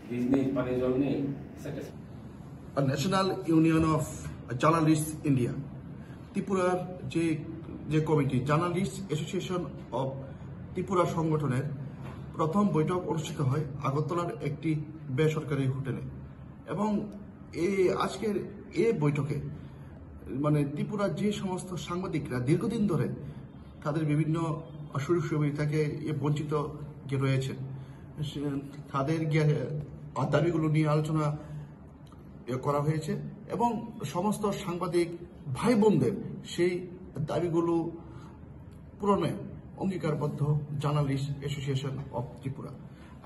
Business পানির জল নেই। National union of journalist India ত্রিপুরার যে committee journalist association of Tripura সংগঠনের প্রথম বৈঠক অনুষ্ঠিত হয় আগরতলার একটি বেসরকারি হোটেলে। এবং আজকের এই বৈঠকে ত্রিপুরার যে সমস্ত সাংবাদিকরা দীর্ঘদিন ধরে তাদের বিভিন্ন সুযোগ সুবিধা থেকে বঞ্চিত রয়েছে তাদের দাবিগুলো নিয়ে আলোচনা করা হয়েছে এবং সমস্ত সাংবাদিক ভাই বোনদের সেই দাবিগুলো পূরণে অঙ্গীকারবদ্ধ জার্নালিস্ট অ্যাসোসিয়েশন অব ত্রিপুরা।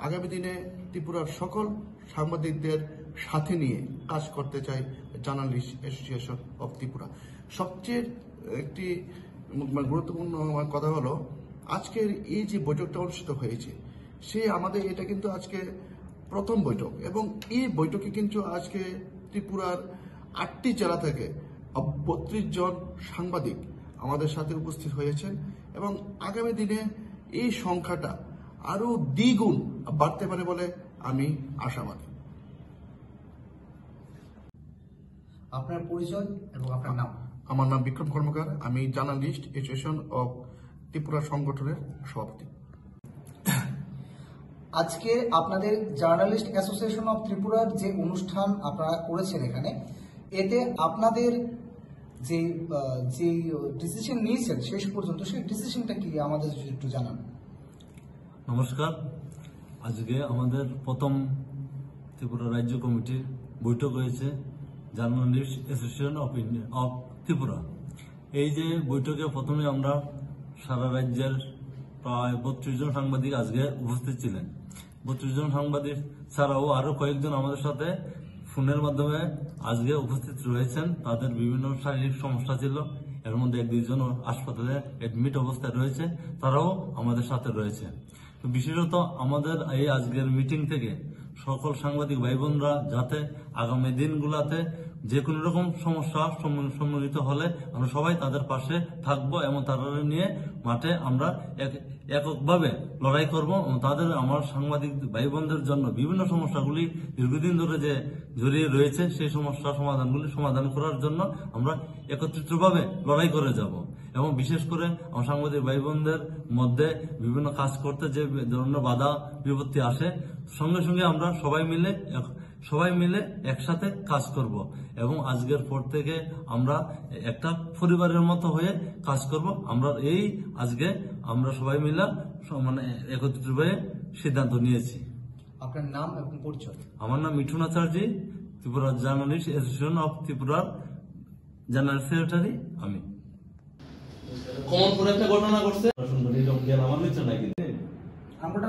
আগামী দিনে ত্রিপুরার সকল সাংবাদিকদের সাথে নিয়ে কাজ করতে চাই জার্নালিস্ট অ্যাসোসিয়েশন অব ত্রিপুরা। সবচেয়ে একটি গুরুত্বপূর্ণ কথা হলো আজকের এই যে বৈঠকটা অনুষ্ঠিত হয়েছে আমাদের এটা কিন্তু আজকে প্রথম বৈঠক এবং এই বৈঠকে কিন্তু আজকে ত্রিপুরার 8টি জেলা থেকে 32 জন সাংবাদিক আমাদের সাথে উপস্থিত হয়েছেন এবং আগামী দিনে এই সংখ্যাটা আরো দ্বিগুণ বাড়তে পারে বলে আমি আশাবাদী। আপনার পরিচয় এবং আপনার নাম? আমার নাম বিক্রম কর্মকার, আমি জার্নালিস্ট অ্যাসোসিয়েশন অব ত্রিপুরা সংগঠনের সভাপতি। আজকে আপনাদের জার্নালিস্ট অ্যাসোসিয়েশন অফ ত্রিপুরার যে অনুষ্ঠান আপনারা করেছেন এখানে, এতে আপনাদের যে ডিসিশন নিয়েছেন শেষ পর্যন্ত সেই ডিসিশনটা কি আমাদের একটু জানান। নমস্কার, আজকে আমাদের প্রথম ত্রিপুরা রাজ্য কমিটির বৈঠক হয়েছে জার্নালিস্ট অ্যাসোসিয়েশন অফ ত্রিপুরা। এই যে বৈঠকে প্রথমে আমরা সারা রাজ্যের প্রায় 32 জন সাংবাদিক আজকে উপস্থিত ছিলেন। 32 জন সাংবাদিক ছাড়াও আরো কয়েকজন আমাদের সাথে ফোনের মাধ্যমে আজকে উপস্থিত রয়েছেন। তাদের বিভিন্ন শারীরিক সমস্যা ছিল, এর মধ্যে 1-2 জন হাসপাতালে অ্যাডমিট অবস্থায় রয়েছে, তারাও আমাদের সাথে রয়েছে। তো বিশেষত আমাদের এই আজকের মিটিং থেকে সকল সাংবাদিক ভাই বোনরা যাতে আগামী দিনগুলাতে যে কোনো রকম সমস্যা সম্মুখীন হলে আমরা সবাই তাদের পাশে থাকবো এবং তাদের নিয়ে মাঠে আমরা এককভাবে লড়াই করব এবং তাদের আমার সাংবাদিক ভাই বোনদের জন্য বিভিন্ন সমস্যাগুলি দীর্ঘদিন ধরে যে জড়িয়ে রয়েছে সেই সমস্যা সমাধানগুলি সমাধান করার জন্য আমরা একত্রিতভাবে লড়াই করে যাব। এবং বিশেষ করে আমার সাংবাদিক ভাই বোনদের মধ্যে বিভিন্ন কাজ করতে যে ধরনের বাধা বিপত্তি আসে, সঙ্গে সঙ্গে আমরা সবাই মিলে একসাথে কাজ করব এবং আজকের পর থেকে আমরা একটা পরিবারের মতো হয়ে কাজ করব। আজকে আমরা সবাই মিলে একত্রিত হয়ে সিদ্ধান্ত নিয়েছি। আপনার নাম এবং পরিচয়? আমার নাম মিঠুন আচার্য, ত্রিপুরা জার্নালিস্ট অ্যাসোসিয়েশন অফ ত্রিপুরার জেনারেল সেক্রেটারি আমি। কমন করে একটা ঘটনা ঘটছে, আমার নিচে নাকি আমরা